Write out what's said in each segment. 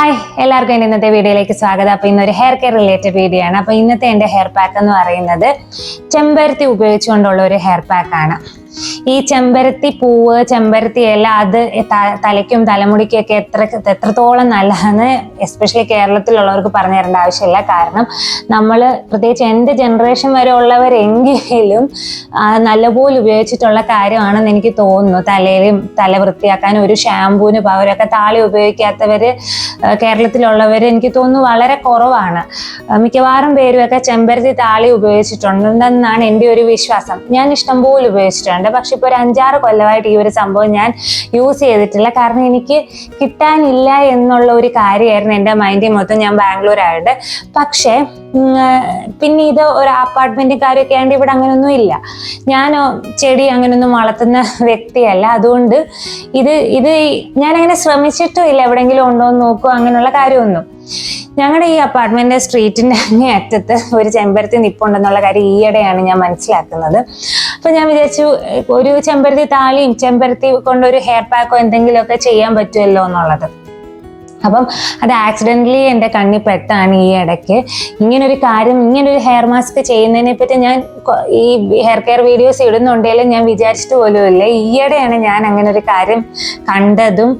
Hi എല്ലാവർക്കും ഇന്നത്തെ വീഡിയോയിലേക്ക് സ്വാഗതം. അപ്പോൾ ഇന്നൊരു ഹെയർ കെയർ റിലേറ്റഡ് വീഡിയോ ആണ്. അപ്പോൾ ഇന്നത്തെ എൻ്റെ ഹെയർ പാക്ക് എന്ന് പറയുന്നത് ചെമ്പരത്തി ഉപയോഗിച്ചുകൊണ്ടുള്ള ഒരു ഹെയർ പാക്കാണ്. ഈ ചെമ്പരത്തി പൂവ്, ചെമ്പരത്തി ഇല, അത് തലയ്ക്കും തലമുടിക്കൊക്കെ എത്രത്തോളം നല്ലതെന്ന് എസ്പെഷ്യലി കേരളത്തിലുള്ളവർക്ക് പറഞ്ഞു തരേണ്ട ആവശ്യമില്ല. കാരണം നമ്മൾ പ്രത്യേകിച്ച് എൻ്റെ ജനറേഷൻ വരെ ഉള്ളവരെങ്കിലും നല്ലപോലെ ഉപയോഗിച്ചിട്ടുള്ള കാര്യമാണെന്ന് എനിക്ക് തോന്നുന്നു. തല വൃത്തിയാക്കാനും ഒരു ഷാമ്പൂവിന് പകരമൊക്കെ താളി ഉപയോഗിക്കാത്തവർ കേരളത്തിലുള്ളവർ എനിക്ക് തോന്നുന്നു വളരെ കുറവാണ്. മിക്കവാറും പേരുമൊക്കെ ചെമ്പരത്തി താളി ഉപയോഗിച്ചിട്ടുണ്ടെന്നാണ് എൻ്റെ ഒരു വിശ്വാസം. ഞാൻ ഇഷ്ടംപോലെ ഉപയോഗിച്ചിട്ടുണ്ട്. പക്ഷെ ഇപ്പോൾ ഒരു 5-6 കൊല്ലമായിട്ട് ഈ ഒരു സംഭവം ഞാൻ യൂസ് ചെയ്തിട്ടില്ല. കാരണം എനിക്ക് കിട്ടാനില്ല എന്നുള്ള ഒരു കാര്യമായിരുന്നു എൻ്റെ മൈൻഡിൽ മൊത്തം. ഞാൻ ബാംഗ്ലൂരായിട്ട്. പക്ഷേ പിന്നെ ഇത് ഒരു അപ്പാർട്ട്മെന്റ് കാര്യമൊക്കെ ആയതുകൊണ്ട് ഇവിടെ അങ്ങനെയൊന്നും ഇല്ല. ഞാൻ ചെടി അങ്ങനെയൊന്നും വളർത്തുന്ന വ്യക്തിയല്ല. അതുകൊണ്ട് ഇത് ഞാനങ്ങനെ ശ്രമിച്ചിട്ടും ഇല്ല. എവിടെയെങ്കിലും ഉണ്ടോ എന്ന് നോക്കുക, അങ്ങനെയുള്ള കാര്യമൊന്നും. ഞങ്ങളുടെ ഈ അപ്പാർട്ട്മെന്റ് സ്ട്രീറ്റിന്റെ അങ്ങേ അറ്റത്ത് ഒരു ചെമ്പരത്തി നിപ്പുണ്ടെന്നുള്ള കാര്യം ഈയിടെയാണ് ഞാൻ മനസ്സിലാക്കുന്നത്. അപ്പൊ ഞാൻ വിചാരിച്ചു ഒരു ചെമ്പരത്തി താളിയും ചെമ്പരത്തി കൊണ്ടൊരു ഹെയർ പാക്കോ എന്തെങ്കിലുമൊക്കെ ചെയ്യാൻ പറ്റുമല്ലോ എന്നുള്ളത്. അപ്പം അത് ആക്സിഡൻ്റലി എൻ്റെ കണ്ണിൽ പെട്ടാണ് ഈ ഇടയ്ക്ക്. ഇങ്ങനൊരു ഹെയർ മാസ്ക് ചെയ്യുന്നതിനെ പറ്റി ഞാൻ ഈ ഹെയർ കെയർ വീഡിയോസ് ഇടുന്നുണ്ടെങ്കിലും ഞാൻ വിചാരിച്ചിട്ട് പോലുമില്ല. ഈയിടെയാണ് ഞാൻ അങ്ങനെ ഒരു കാര്യം കണ്ടതും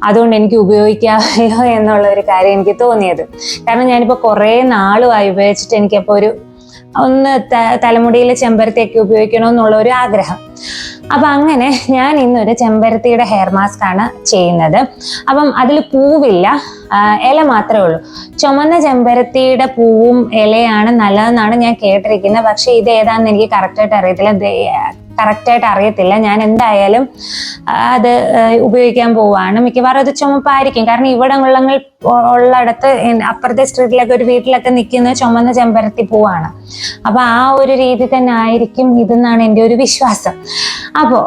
അതുകൊണ്ട് എനിക്ക് ഉപയോഗിക്കാമല്ലോ എന്നുള്ള ഒരു കാര്യം എനിക്ക് തോന്നിയത്. കാരണം ഞാനിപ്പോൾ കുറേ നാളുമായി ഉപയോഗിച്ചിട്ട് എനിക്കപ്പോൾ ഒന്ന് തലമുടിയിൽ ചെമ്പരത്തിയൊക്കെ ഉപയോഗിക്കണമെന്നുള്ള ഒരു ആഗ്രഹം. അപ്പം അങ്ങനെ ഞാൻ ഇന്നൊരു ചെമ്പരത്തിയുടെ ഹെയർ മാസ്ക് ആണ് ചെയ്യുന്നത്. അപ്പം അതിൽ പൂവില്ല, ഇല മാത്രമേ ഉള്ളൂ. ചുമന്ന ചെമ്പരത്തിയുടെ പൂവും ഇലയാണ് നല്ലതെന്നാണ് ഞാൻ കേട്ടിരിക്കുന്നത്. പക്ഷെ ഇത് ഏതാണെന്ന് എനിക്ക് കറക്റ്റായിട്ട് അറിയത്തില്ല. ഞാൻ എന്തായാലും അത് ഉപയോഗിക്കാൻ പോവാണ്. മിക്കവാറും അത് ചുമപ്പായിരിക്കും. കാരണം ഇവിടെ ഉള്ളിടത്ത് അപ്പുറത്തെ സ്ട്രീറ്റിലൊക്കെ ഒരു വീട്ടിലൊക്കെ നിൽക്കുന്ന ചുമന്ന ചെമ്പരത്തി പൂവാണ്. അപ്പൊ ആ ഒരു രീതി തന്നെ ആയിരിക്കും ഇതെന്നാണ് എൻ്റെ ഒരു വിശ്വാസം. അപ്പോ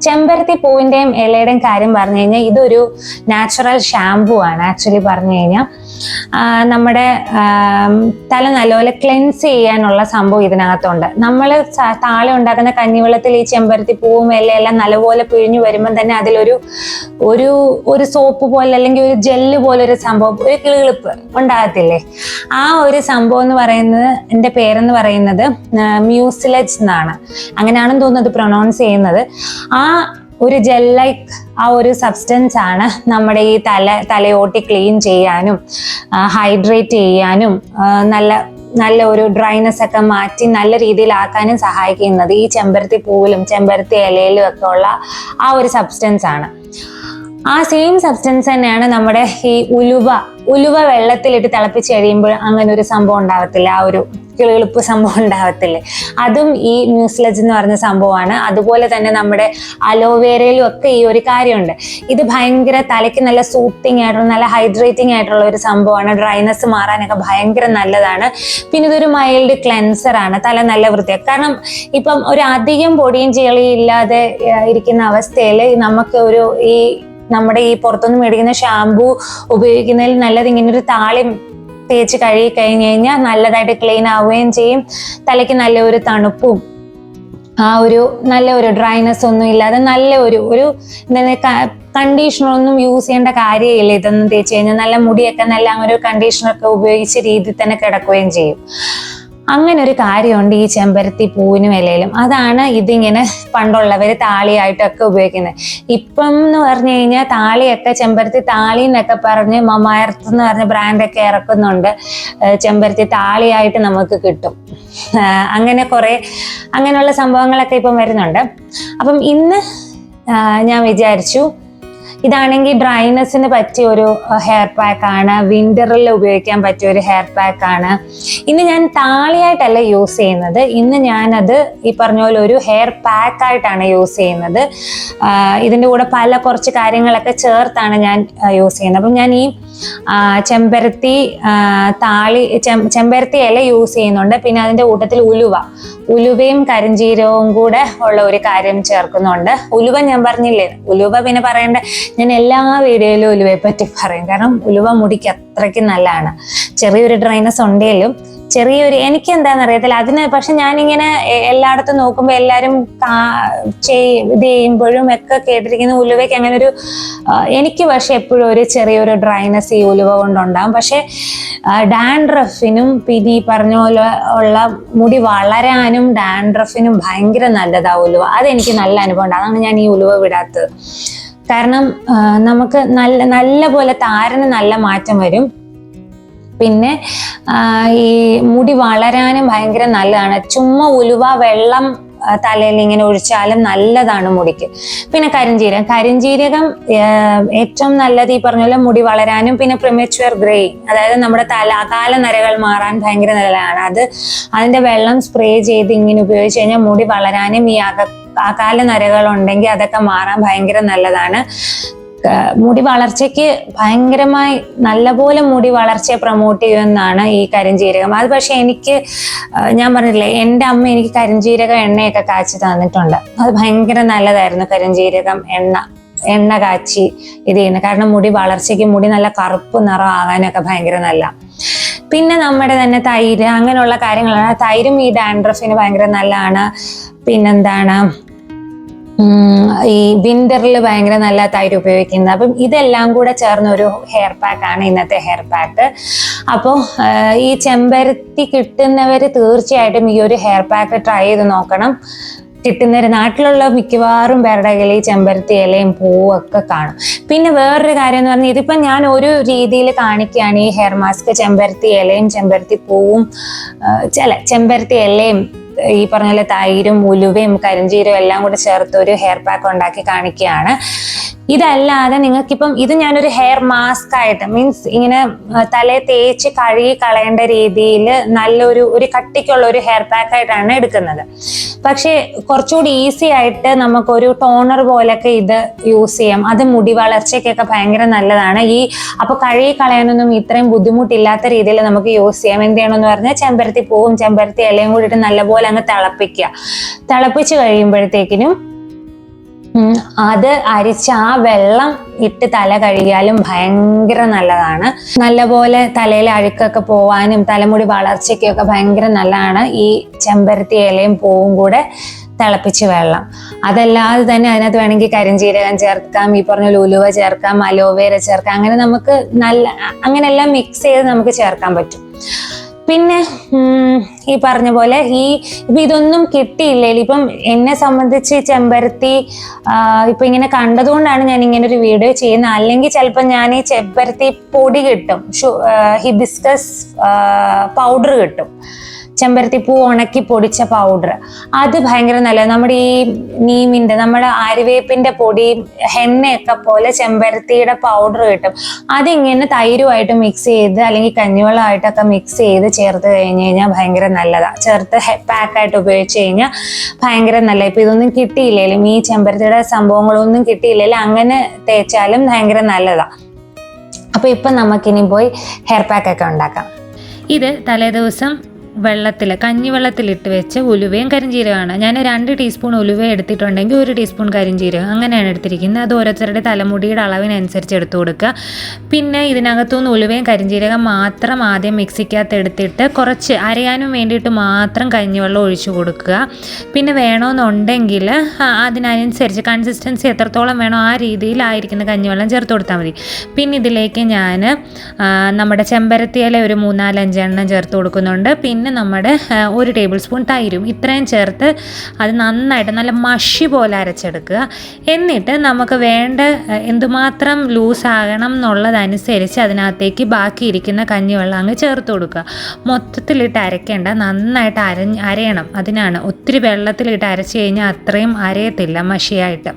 ചെമ്പരത്തി പൂവിൻ്റെയും ഇലയുടെയും കാര്യം പറഞ്ഞു കഴിഞ്ഞാൽ ഇതൊരു നാച്ചുറൽ ഷാമ്പു ആണ്. ആക്ച്വലി പറഞ്ഞു കഴിഞ്ഞാൽ നമ്മുടെ തല നല്ലപോലെ ക്ലെൻസ് ചെയ്യാനുള്ള സംഭവം ഇതിനകത്തുണ്ട്. നമ്മൾ താളി ഉണ്ടാക്കുന്ന കഞ്ഞിവെള്ളത്തിൽ ഈ ചെമ്പരത്തി പൂവും ഇലയെല്ലാം നല്ലപോലെ പിഴിഞ്ഞു വരുമ്പോൾ തന്നെ അതിലൊരു സോപ്പ് പോലെ അല്ലെങ്കിൽ ഒരു ജെല്ല് പോലെ ഒരു സംഭവം, ഒരു കിളികിളിപ്പ് ഉണ്ടാകത്തില്ലേ? ആ ഒരു സംഭവം എന്ന് പറയുന്നത്, എൻ്റെ പേരെന്ന് പറയുന്നത് മ്യൂസിലജ് എന്നാണ്. അങ്ങനെയാണെന്ന് തോന്നുന്നത് പ്രൊനൗൺസ് ചെയ്യുന്നത്. ആ ഒരു ജെൽ ലൈക്ക് ആ ഒരു സബ്സ്റ്റൻസ് ആണ് നമ്മുടെ ഈ തലയോട്ടി ക്ലീൻ ചെയ്യാനും ഹൈഡ്രേറ്റ് ചെയ്യാനും നല്ല ഒരു ഡ്രൈനെസ് ഒക്കെ മാറ്റി നല്ല രീതിയിലാക്കാനും സഹായിക്കുന്നത് ഈ ചെമ്പരത്തി പൂവിലും ചെമ്പരത്തി ഇലയിലും ഒക്കെ ഉള്ള ആ ഒരു സബ്സ്റ്റൻസ് ആണ്. ആ സെയിം സബ്സ്റ്റൻസ് തന്നെയാണ് നമ്മുടെ ഈ ഉലുവ വെള്ളത്തിലിട്ട് തിളപ്പിച്ച് കഴിയുമ്പോൾ അങ്ങനെ ഒരു സംഭവം ഉണ്ടാകത്തില്ല, ആ ഒരു കിളികിളിപ്പ് സംഭവം ഉണ്ടാകത്തില്ലേ? അതും ഈ മ്യൂസിലജ് എന്ന് പറഞ്ഞ സംഭവമാണ്. അതുപോലെ തന്നെ നമ്മുടെ അലോവേരയിലും ഒക്കെ ഈ ഒരു കാര്യമുണ്ട്. ഇത് ഭയങ്കര തലയ്ക്ക് നല്ല സൂത്തിങ് ആയിട്ടുള്ള, നല്ല ഹൈഡ്രേറ്റിംഗ് ആയിട്ടുള്ള ഒരു സംഭവമാണ്. ഡ്രൈനെസ് മാറാനൊക്കെ ഭയങ്കര നല്ലതാണ്. പിന്നെ ഇതൊരു മൈൽഡ് ക്ലെൻസർ ആണ്. തല നല്ല വൃത്തിയാക്കും. കാരണം ഇപ്പം ഒരു അധികം പൊടിയും ചെളിയും ഇല്ലാതെ ഇരിക്കുന്ന അവസ്ഥയിൽ നമുക്ക് നമ്മുടെ ഈ പുറത്തുനിന്ന് മേടിക്കുന്ന ഷാമ്പു ഉപയോഗിക്കുന്നതിൽ നല്ലത് ഇങ്ങനൊരു താളി തേച്ച് കഴുകി കഴിഞ്ഞ് കഴിഞ്ഞാൽ നല്ലതായിട്ട് ക്ലീൻ ആവുകയും ചെയ്യും. തലയ്ക്ക് നല്ല ഒരു തണുപ്പും നല്ല ഒരു ഡ്രൈനെസ് ഒന്നും ഇല്ലാതെ നല്ല ഒരു കണ്ടീഷണറൊന്നും യൂസ് ചെയ്യേണ്ട കാര്യമില്ല. ഇതൊന്നും തേച്ച് കഴിഞ്ഞാൽ നല്ല മുടിയൊക്കെ നല്ല അങ്ങനെ ഒരു കണ്ടീഷണറൊക്കെ ഉപയോഗിച്ച രീതിയിൽ തന്നെ കിടക്കുകയും ചെയ്യും. അങ്ങനെ ഒരു കാര്യമുണ്ട് ഈ ചെമ്പരത്തി പൂവിനും ഇലയിലും. അതാണ് ഇതിങ്ങനെ പണ്ടുള്ളവർ താളിയായിട്ടൊക്കെ ഉപയോഗിക്കുന്നത്. ഇപ്പം എന്ന് പറഞ്ഞു കഴിഞ്ഞാൽ താളിയൊക്കെ ചെമ്പരത്തി താളി എന്നൊക്കെ പറഞ്ഞ് മമായർത്ത് എന്ന് പറഞ്ഞ ബ്രാൻഡൊക്കെ ഇറക്കുന്നുണ്ട്. ചെമ്പരത്തി താളിയായിട്ട് നമുക്ക് കിട്ടും. അങ്ങനെയുള്ള സംഭവങ്ങളൊക്കെ ഇപ്പം വരുന്നുണ്ട്. അപ്പം ഇന്ന് ഞാൻ വിചാരിച്ചു ഇതാണെങ്കിൽ ഡ്രൈനെസ്സിന് പറ്റിയ ഒരു ഹെയർ പാക്കാണ്, വിന്ററിൽ ഉപയോഗിക്കാൻ പറ്റിയ ഒരു ഹെയർ പാക്കാണ്. ഇന്ന് ഞാൻ താളിയായിട്ടല്ല യൂസ് ചെയ്യുന്നത്. ഇന്ന് ഞാനത് ഈ പറഞ്ഞ പോലെ ഒരു ഹെയർ പാക്കായിട്ടാണ് യൂസ് ചെയ്യുന്നത്. ഇതിൻ്റെ കൂടെ കുറച്ച് കാര്യങ്ങളൊക്കെ ചേർത്താണ് ഞാൻ യൂസ് ചെയ്യുന്നത്. അപ്പം ഞാൻ ഈ ചെമ്പരത്തി ഇല യൂസ് ചെയ്യുന്നുണ്ട്. പിന്നെ അതിൻ്റെ കൂട്ടത്തിൽ ഉലുവയും കരിഞ്ജീരകവും കൂടെ ഉള്ള ഒരു കാര്യം ചേർക്കുന്നുണ്ട്. ഉലുവ ഞാൻ പറഞ്ഞില്ലേ, ഉലുവ പിന്നെ പറയേണ്ട, ഞാൻ എല്ലാ വീഡിയോയിലും ഉലുവയെ പറ്റി പറയും. കാരണം ഉലുവ മുടിക്ക് അത്രയ്ക്ക് നല്ലതാണ്. ചെറിയൊരു ഡ്രൈനസ് ഉണ്ടെങ്കിലും ചെറിയൊരു എനിക്ക് എന്താണെന്ന് അറിയത്തില്ല അതിന്. പക്ഷെ ഞാനിങ്ങനെ എല്ലായിടത്തും നോക്കുമ്പോൾ എല്ലാവരും ഇത് ചെയ്യുമ്പോഴും ഒക്കെ കേട്ടിരിക്കുന്ന ഉലുവയ്ക്ക് അങ്ങനെ ഒരു എനിക്ക് പക്ഷെ എപ്പോഴും ഒരു ചെറിയൊരു ഡ്രൈനസ് ഈ ഉലുവ കൊണ്ടുണ്ടാകും. പക്ഷെ ഡാൻഡ്രഫിനും പിന്നെ ഈ പറഞ്ഞ പോലെ ഉള്ള മുടി വളരാനും ഡാൻഡ്രഫിനും ഭയങ്കര നല്ലതാ ഉലുവ. അതെനിക്ക് നല്ല അനുഭവം ഉണ്ട്. അതാണ് ഞാൻ ഈ ഉലുവ വിടാത്തത്. കാരണം നമുക്ക് നല്ല പോലെ താരന് നല്ല മാറ്റം വരും. പിന്നെ ഈ മുടി വളരാനും ഭയങ്കര നല്ലതാണ്. ചുമ്മാ ഉലുവ വെള്ളം തലയിൽ ഇങ്ങനെ ഒഴിച്ചാലും നല്ലതാണ് മുടിക്ക്. പിന്നെ കരിഞ്ജീരകം ഏറ്റവും നല്ലത് ഈ പറഞ്ഞ പോലെ മുടി വളരാനും പിന്നെ പ്രിമച്വർ ഗ്രേ, അതായത് നമ്മുടെ അകാല നരകൾ മാറാൻ ഭയങ്കര നല്ലതാണ്. അതിന്റെ വെള്ളം സ്പ്രേ ചെയ്ത് ഇങ്ങനെ ഉപയോഗിച്ച് കഴിഞ്ഞാൽ മുടി വളരാനും ഈ അകാല നരകൾ ഉണ്ടെങ്കിൽ അതൊക്കെ മാറാൻ ഭയങ്കര നല്ലതാണ്. മുടി വളർച്ചയ്ക്ക് ഭയങ്കരമായി നല്ലപോലെ മുടി വളർച്ചയെ പ്രൊമോട്ട് ചെയ്യുമെന്നാണ് ഈ കരിഞ്ജീരകം. അത് പക്ഷെ ഞാൻ പറഞ്ഞില്ലേ, എൻ്റെ അമ്മ എനിക്ക് കരിഞ്ജീരക എണ്ണയൊക്കെ കാച്ചി തന്നിട്ടുണ്ട്. അത് ഭയങ്കര നല്ലതായിരുന്നു. കരിഞ്ജീരകം എണ്ണ കാച്ചി ഇത് ചെയ്യുന്നത്. കാരണം മുടി വളർച്ചയ്ക്ക്, മുടി നല്ല കറുപ്പ് നിറം ആകാനൊക്കെ ഭയങ്കര നല്ല. പിന്നെ നമ്മുടെ തന്നെ തൈര് അങ്ങനെയുള്ള കാര്യങ്ങളാണ്. തൈരും ഈ ഡാൻഡ്രഫിന് ഭയങ്കര നല്ലതാണ്. പിന്നെന്താണ്, ഈ വിന്ററിൽ ഭയങ്കര നല്ല തൈര് ഉപയോഗിക്കുന്നത്. അപ്പം ഇതെല്ലാം കൂടെ ചേർന്ന ഒരു ഹെയർ പാക്കാണ് ഇന്നത്തെ ഹെയർ പാക്ക്. അപ്പോൾ ഈ ചെമ്പരത്തി കിട്ടുന്നവർ തീർച്ചയായിട്ടും ഈ ഒരു ഹെയർ പാക്ക് ട്രൈ ചെയ്ത് നോക്കണം. കിട്ടുന്നവർ നാട്ടിലുള്ള മിക്കവാറും പേരുടെ കയ്യിൽ ഈ ചെമ്പരത്തി ഇലയും പൂവും ഒക്കെ കാണും. പിന്നെ വേറൊരു കാര്യം എന്ന് പറഞ്ഞാൽ, ഇതിപ്പം ഞാൻ ഒരു രീതിയിൽ കാണിക്കുകയാണ് ഈ ഹെയർ മാസ്ക്. ചെമ്പരത്തി ഇലയും ചെമ്പരത്തി പൂവും ചെമ്പരത്തി ഇലയും ഈ പറഞ്ഞ പോലെ തൈരും ഉലുവയും കരിഞ്ജീരവും എല്ലാം കൂടെ ചേർത്ത് ഒരു ഹെയർ പാക്ക് ഉണ്ടാക്കി കാണിക്കുകയാണ്. ഇതല്ലാതെ നിങ്ങൾക്കിപ്പം ഇത് ഞാനൊരു ഹെയർ മാസ്ക് ആയിട്ട്, മീൻസ് ഇങ്ങനെ തലയെ തേച്ച് കഴുകി കളയേണ്ട രീതിയിൽ ഒരു കട്ടിക്കുള്ള ഒരു ഹെയർ പാക്ക് ആയിട്ടാണ് എടുക്കുന്നത്. പക്ഷേ കുറച്ചുകൂടി ഈസി ആയിട്ട് നമുക്കൊരു ടോണർ പോലൊക്കെ ഇത് യൂസ് ചെയ്യാം. അത് മുടി വളർച്ചയ്ക്കൊക്കെ ഭയങ്കര നല്ലതാണ്. അപ്പോൾ കഴുകി കളയാനൊന്നും ഇത്രയും ബുദ്ധിമുട്ടില്ലാത്ത രീതിയിൽ നമുക്ക് യൂസ് ചെയ്യാം. എന്ത് ചെയ്യണമെന്ന് പറഞ്ഞാൽ ചെമ്പരത്തി പൂവും ചെമ്പരത്തി ഇലയും കൂടിയിട്ട് നല്ലപോലെ അങ്ങ് തിളപ്പിച്ച് കഴിയുമ്പോഴത്തേക്കിനും അത് അരിച്ച് ആ വെള്ളം ഇട്ട് തല കഴുകിയാലും ഭയങ്കര നല്ലതാണ്. നല്ലപോലെ തലയിലെ അഴുക്കൊക്കെ പോവാനും തലമുടി വളർച്ചയ്ക്കൊക്കെ ഭയങ്കര നല്ലതാണ് ഈ ചെമ്പരത്തി ഇലയും പൂവും കൂടെ തിളപ്പിച്ച് വെള്ളം. അതല്ലാതെ തന്നെ അതിനകത്ത് വേണമെങ്കിൽ കരിഞ്ജീരകം ചേർക്കാം, ഈ പറഞ്ഞ ഉലുവ ചേർക്കാം, അലോവേര ചേർക്കാം. അങ്ങനെ നമുക്ക് അങ്ങനെല്ലാം മിക്സ് ചെയ്ത് നമുക്ക് ചേർക്കാൻ പറ്റും. പിന്നെ ഈ പറഞ്ഞ പോലെ ഇപ്പം ഇതൊന്നും കിട്ടിയില്ലെങ്കിൽ, ഇപ്പം എന്നെ സംബന്ധിച്ച് ചെമ്പരത്തി ഇപ്പം ഇങ്ങനെ കണ്ടതുകൊണ്ടാണ് ഞാൻ ഇങ്ങനെ ഒരു വീഡിയോ ചെയ്യുന്നത്. അല്ലെങ്കിൽ ചിലപ്പോൾ ഞാൻ ഈ ചെമ്പരത്തി പൊടി കിട്ടും, ഹിബിസ്കസ് പൗഡർ കിട്ടും, ചെമ്പരത്തി പൂ ഉണക്കി പൊടിച്ച പൗഡർ. അത് ഭയങ്കര നല്ലത്. നമ്മുടെ ഈ നീമിൻ്റെ, നമ്മുടെ ആര്യവേപ്പിൻ്റെ പൊടി, എണ്ണയൊക്കെ പോലെ ചെമ്പരത്തിയുടെ പൗഡർ കിട്ടും. അതിങ്ങനെ തൈരുമായിട്ട് മിക്സ് ചെയ്ത് അല്ലെങ്കിൽ കഞ്ഞിവെള്ളമായിട്ടൊക്കെ മിക്സ് ചെയ്ത് ചേർത്ത് കഴിഞ്ഞ് കഴിഞ്ഞാൽ ഭയങ്കര നല്ലതാണ്. ചേർത്ത് പാക്കായിട്ട് ഉപയോഗിച്ച് കഴിഞ്ഞാൽ ഭയങ്കര നല്ല. ഇപ്പം ഇതൊന്നും കിട്ടിയില്ലെങ്കിലും, ഈ ചെമ്പരത്തിയുടെ സംഭവങ്ങളൊന്നും കിട്ടിയില്ലെങ്കിലും അങ്ങനെ തേച്ചാലും ഭയങ്കര നല്ലതാണ്. അപ്പോൾ ഇപ്പം നമുക്കിനി പോയി ഹെയർ പാക്കൊക്കെ ഉണ്ടാക്കാം. ഇത് തലേദിവസം കഞ്ഞിവെള്ളത്തിലിട്ട് വെച്ച് ഉലുവയും കരിഞ്ജീരകമാണ്. ഞാൻ 2 ടീസ്പൂൺ ഉലുവ എടുത്തിട്ടുണ്ടെങ്കിൽ 1 ടീസ്പൂൺ കരിഞ്ജീരകം, അങ്ങനെയാണ് എടുത്തിരിക്കുന്നത്. അത് ഓരോരുത്തരുടെ തലമുടിയുടെ അളവിനനുസരിച്ച് എടുത്തു കൊടുക്കുക. പിന്നെ ഇതിനകത്തുനിന്ന് ഉലുവയും കരിഞ്ജീരകം മാത്രം ആദ്യം മിക്സിക്കകത്ത് എടുത്തിട്ട് കുറച്ച് അരയാനും വേണ്ടിയിട്ട് മാത്രം കഞ്ഞിവെള്ളം ഒഴിച്ചു കൊടുക്കുക. പിന്നെ വേണമെന്നുണ്ടെങ്കിൽ അതിനനുസരിച്ച് കൺസിസ്റ്റൻസി എത്രത്തോളം വേണോ ആ രീതിയിലായിരിക്കുന്ന കഞ്ഞിവെള്ളം ചേർത്ത് കൊടുത്താൽ മതി. പിന്നെ ഇതിലേക്ക് ഞാൻ നമ്മുടെ ചെമ്പരത്തി ഇല ഒരു 3-4-5 എണ്ണം ചേർത്ത് കൊടുക്കുന്നുണ്ട്. പിന്നെ നമ്മുടെ 1 ടേബിൾ സ്പൂൺ തൈരും, ഇത്രയും ചേർത്ത് അത് നന്നായിട്ട് നല്ല മഷി പോലെ അരച്ചെടുക്കുക. എന്നിട്ട് നമുക്ക് വേണ്ട എന്തുമാത്രം ലൂസാകണം എന്നുള്ളതനുസരിച്ച് അതിനകത്തേക്ക് ബാക്കിയിരിക്കുന്ന കഞ്ഞിവെള്ളം അങ്ങ് ചേർത്ത് കൊടുക്കുക. മൊത്തത്തിലിട്ട് അരയ്ക്കേണ്ട, നന്നായിട്ട് അരയണം. അതിനാണ് ഒത്തിരി വെള്ളത്തിലിട്ട് അരച്ച് കഴിഞ്ഞാൽ അത്രയും അരയത്തില്ല, മഷിയായിട്ട്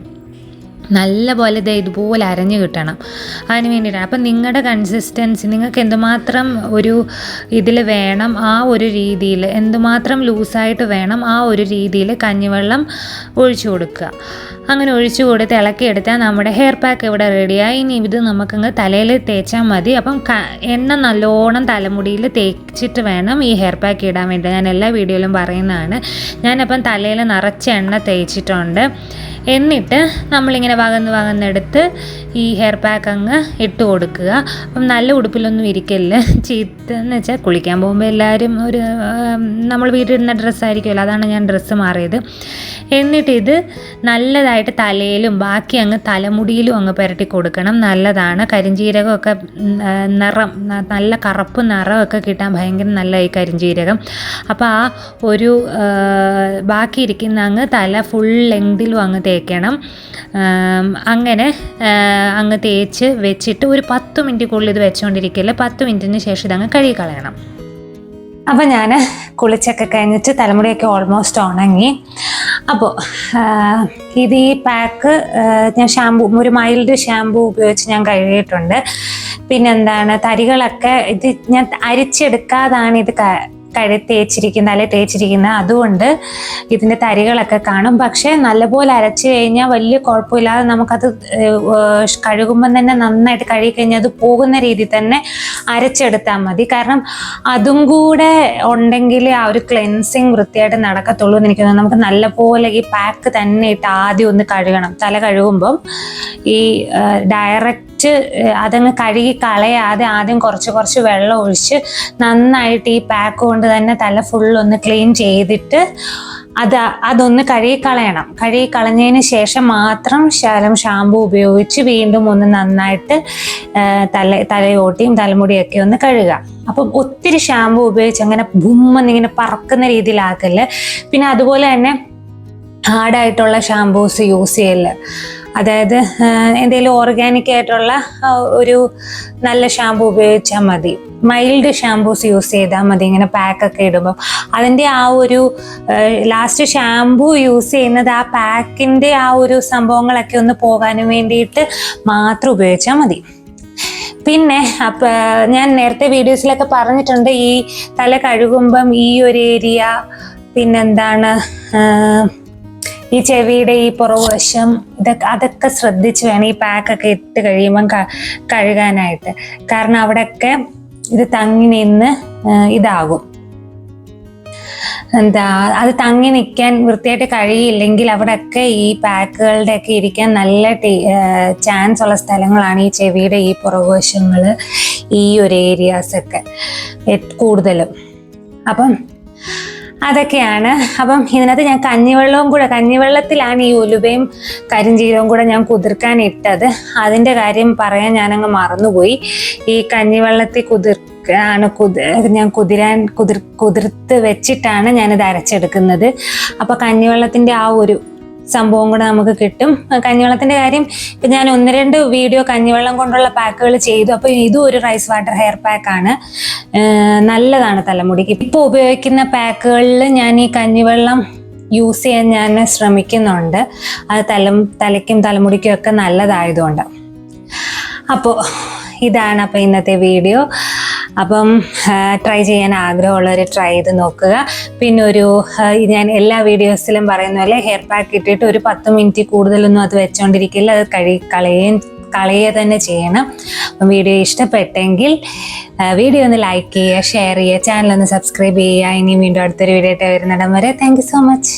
നല്ല പോലെ ഇതുപോലെ അരഞ്ഞു കിട്ടണം. അതിന് വേണ്ടിയിട്ടാണ്. അപ്പം നിങ്ങളുടെ കൺസിസ്റ്റൻസി, നിങ്ങൾക്ക് എന്തുമാത്രം ഒരു ഇതിൽ വേണം ആ ഒരു രീതിയിൽ, എന്തുമാത്രം ലൂസായിട്ട് വേണം ആ ഒരു രീതിയിൽ കഞ്ഞിവെള്ളം ഒഴിച്ചു കൊടുക്കുക. അങ്ങനെ ഒഴിച്ചു കൊടുത്ത് ഇളക്കിയെടുത്താൽ നമ്മുടെ ഹെയർ പാക്ക് ഇവിടെ റെഡിയായി. ഇനി ഇത് നമുക്കങ്ങ് തലയിൽ തേച്ചാൽ മതി. അപ്പം എണ്ണ നല്ലോണം തലമുടിയിൽ തേച്ചിട്ട് വേണം ഈ ഹെയർ പാക്ക് ഇടാൻ വേണ്ടി. ഞാൻ എല്ലാ വീഡിയോയിലും പറയുന്നതാണ്. ഞാനപ്പം തലയിൽ നിറച്ച് എണ്ണ തേച്ചിട്ടുണ്ട്. എന്നിട്ട് നമ്മളിങ്ങനെ ഇങ്ങനെ വകന്നെടുത്ത് ഈ ഹെയർ പാക്ക് അങ്ങ് ഇട്ട് കൊടുക്കുക. അപ്പം നല്ല ഉടുപ്പിലൊന്നും ഇരിക്കല്ല. ചീത്തെന്ന് വെച്ചാൽ കുളിക്കാൻ പോകുമ്പോൾ എല്ലാവരും നമ്മൾ വീട്ടിലിടുന്ന ഡ്രസ്സായിരിക്കുമല്ലോ, അതാണ് ഞാൻ ഡ്രസ്സ് മാറിയത്. എന്നിട്ടിത് നല്ലതായിട്ട് തലയിലും ബാക്കി അങ്ങ് തലമുടിയിലും അങ്ങ് പുരട്ടി കൊടുക്കണം. നല്ലതാണ്. കരിഞ്ജീരകമൊക്കെ നിറം, നല്ല കറുപ്പ് നിറമൊക്കെ കിട്ടാൻ ഭയങ്കര നല്ല ഈ കരിഞ്ജീരകം. അപ്പോൾ ആ ഒരു ബാക്കി ഇരിക്കുന്ന അങ്ങ് തല ഫുൾ ലെങ്തിലും അങ്ങ് തേക്കണം. അങ്ങനെ അങ്ങ് തേച്ച് വെച്ചിട്ട് ഒരു 10 മിനിറ്റിനുള്ളിൽ ഇത് വെച്ചുകൊണ്ടിരിക്കില്ല. 10 മിനിറ്റിന് ശേഷം ഇതങ്ങ് കഴുകി കളയണം. അപ്പോൾ ഞാൻ കുളിച്ചൊക്കെ കഴിഞ്ഞിട്ട് തലമുടിയൊക്കെ ഓൾമോസ്റ്റ് ഉണങ്ങി. അപ്പോൾ ഇത് ഈ പാക്ക് ഞാൻ ഒരു മൈൽഡ് ഷാമ്പു ഉപയോഗിച്ച് ഞാൻ കഴുകിയിട്ടുണ്ട്. പിന്നെന്താണ്, തരികളൊക്കെ ഇത് ഞാൻ അരിച്ചെടുക്കാതാണ് ഇത് തേച്ചിരിക്കുന്നത്, അല്ലെ തേച്ചിരിക്കുന്നത്. അതുകൊണ്ട് ഇതിൻ്റെ തരികളൊക്കെ കാണും. പക്ഷേ നല്ലപോലെ അരച്ച് കഴിഞ്ഞാൽ വലിയ കുഴപ്പമില്ലാതെ നമുക്കത് കഴുകുമ്പം തന്നെ നന്നായിട്ട് കഴുകി കഴിഞ്ഞാൽ അത് പോകുന്ന രീതിയിൽ തന്നെ അരച്ചെടുത്താൽ മതി. കാരണം അതും കൂടെ ഉണ്ടെങ്കിൽ ആ ഒരു ക്ലെൻസിങ് വൃത്തിയായിട്ട് നടക്കത്തുള്ളൂ എന്ന് എനിക്ക് തോന്നുന്നു. നമുക്ക് നല്ലപോലെ ഈ പാക്ക് തന്നെ ഇട്ട് ആദ്യം ഒന്ന് കഴുകണം. തല കഴുകുമ്പം ഈ ഡയറക്റ്റ് അതങ്ങ് കഴുകി കളയാതെ ആദ്യം കുറച്ച് വെള്ളം ഒഴിച്ച് നന്നായിട്ട് ഈ പാക്ക് കൊണ്ട് തന്നെ തല ഫുള്ളൊന്ന് ക്ലീൻ ചെയ്തിട്ട് അതൊന്ന് കഴുകി കളയണം. കഴുകി കളഞ്ഞതിന് ശേഷം മാത്രം ഷാമ്പു ഉപയോഗിച്ച് വീണ്ടും ഒന്ന് നന്നായിട്ട് തലയോട്ടിയും തലമുടിയൊക്കെ ഒന്ന് കഴുകുക. അപ്പം ഒത്തിരി ഷാമ്പു ഉപയോഗിച്ച് അങ്ങനെ ബുമ്മെന്നിങ്ങനെ പറക്കുന്ന രീതിയിലാക്കല്. പിന്നെ അതുപോലെ തന്നെ ഹാർഡായിട്ടുള്ള ഷാമ്പൂസ് യൂസ് ചെയ്യല്. അതായത് എന്തെങ്കിലും ഓർഗാനിക് ആയിട്ടുള്ള ഒരു നല്ല ഷാമ്പു ഉപയോഗിച്ചാൽ മതി. മൈൽഡ് ഷാമ്പൂസ് യൂസ് ചെയ്താൽ മതി ഇങ്ങനെ പാക്കൊക്കെ ഇടുമ്പം. അതിൻ്റെ ആ ഒരു ലാസ്റ്റ് ഷാമ്പു യൂസ് ചെയ്യുന്നത് ആ പാക്കിൻ്റെ ആ ഒരു സംഭവങ്ങളൊക്കെ ഒന്ന് പോകാനും വേണ്ടിയിട്ട് മാത്രം ഉപയോഗിച്ചാൽ മതി. പിന്നെ ഞാൻ നേരത്തെ വീഡിയോസിലൊക്കെ പറഞ്ഞിട്ടുണ്ട്, ഈ തല കഴുകുമ്പം ഈ ഒരു ഏരിയ, പിന്നെന്താണ് ഈ ചെവിയുടെ ഈ പുറകുവശം, അതൊക്കെ ശ്രദ്ധിച്ച് വേണം ഈ പാക്കൊക്കെ ഇട്ട് കഴിയുമ്പം കഴുകാനായിട്ട്. കാരണം അവിടെയൊക്കെ ഇത് തങ്ങി നിന്ന് ഇതാകും. അത് തങ്ങി നിൽക്കാൻ വൃത്തിയായിട്ട് കഴിയില്ലെങ്കിൽ അവിടെയൊക്കെ ഈ പാക്കുകളുടെയൊക്കെ ഇരിക്കാൻ നല്ല ചാൻസ് ഉള്ള സ്ഥലങ്ങളാണ് ഈ ചെവിയുടെ ഈ പുറകുവശങ്ങൾ, ഈ ഒരു ഏരിയാസൊക്കെ കൂടുതലും. അപ്പം അതൊക്കെയാണ്. അപ്പം ഇതിനകത്ത് ഞാൻ കഞ്ഞിവെള്ളത്തിലാണ് ഈ ഉലുവയും കരിഞ്ജീരകവും കൂടെ ഞാൻ കുതിർക്കാൻ ഇട്ടത്. അതിൻ്റെ കാര്യം പറയാൻ ഞാനങ്ങ് മറന്നുപോയി. ഈ കഞ്ഞിവെള്ളത്തിൽ ഞാൻ കുതിർത്ത് വെച്ചിട്ടാണ് ഞാനിത് അരച്ചെടുക്കുന്നത്. അപ്പോൾ കഞ്ഞിവെള്ളത്തിൻ്റെ ആ ഒരു സംഭവം കൂടെ നമുക്ക് കിട്ടും. കഞ്ഞിവെള്ളത്തിൻ്റെ കാര്യം ഇപ്പം ഞാൻ 1-2 വീഡിയോ കഞ്ഞിവെള്ളം കൊണ്ടുള്ള പാക്കുകൾ ചെയ്തു. അപ്പോൾ ഇതും ഒരു റൈസ് വാട്ടർ ഹെയർ പാക്കാണ്. നല്ലതാണ് തലമുടിക്ക്. ഇപ്പോൾ ഉപയോഗിക്കുന്ന പാക്കുകളിൽ ഞാൻ ഈ കഞ്ഞിവെള്ളം യൂസ് ചെയ്യാൻ ഞാൻ ശ്രമിക്കുന്നുണ്ട്. അത് തലയ്ക്കും തലമുടിക്കും ഒക്കെ നല്ലതായതുകൊണ്ട്. അപ്പോൾ ഇതാണ് അപ്പോൾ ഇന്നത്തെ വീഡിയോ. അപ്പം ട്രൈ ചെയ്യാൻ ആഗ്രഹമുള്ളവർ ട്രൈ ചെയ്ത് നോക്കുക. പിന്നെ ഞാൻ എല്ലാ വീഡിയോസിലും പറയുന്ന പോലെ ഹെയർ പാക്ക് ഇട്ടിട്ട് ഒരു 10 മിനിറ്റ് കൂടുതലൊന്നും അത് വെച്ചോണ്ടിരിക്കില്ല. അത് കളയുക തന്നെ ചെയ്യണം. അപ്പം വീഡിയോ ഇഷ്ടപ്പെട്ടെങ്കിൽ വീഡിയോ ഒന്ന് ലൈക്ക് ചെയ്യുക, ഷെയർ ചെയ്യുക, ചാനൽ ഒന്ന് സബ്സ്ക്രൈബ് ചെയ്യുക. ഇനി വീണ്ടും അടുത്തൊരു വീഡിയോ ആയിട്ട് വരുന്നിടം വരെ താങ്ക് യു സോ മച്ച്.